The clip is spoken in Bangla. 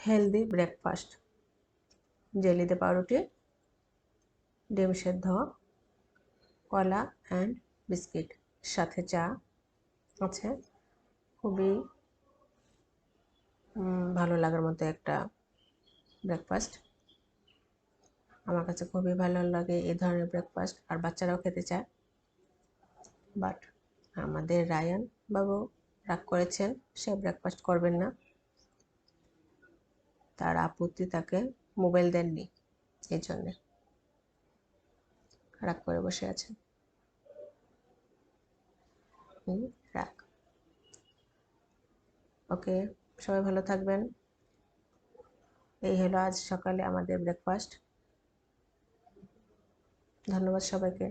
হেলদি ব্রেকফাস্ট, জেলিতে পাউরুটি, ডিম সেদ্ধ, কলা অ্যান্ড বিস্কিট, সাথে চা আছে। খুবই ভালো লাগার মতো একটা ব্রেকফাস্ট। আমার কাছে খুবই ভালো লাগে এই ধরনের ব্রেকফাস্ট, আর বাচ্চারাও খেতে চায়। বাট আমাদের রায়ান বাবু রাগ করেছেন, সে ব্রেকফাস্ট করবেন না। তার আপত্তি, তাকে মোবাইল দেননি, এই জন্যে রাগ করে বসে আছেন। রাগ। ওকে, সবাই ভালো থাকবেন। এই হলো আজ সকালে আমাদের ব্রেকফাস্ট। ধন্যবাদ সবাইকে।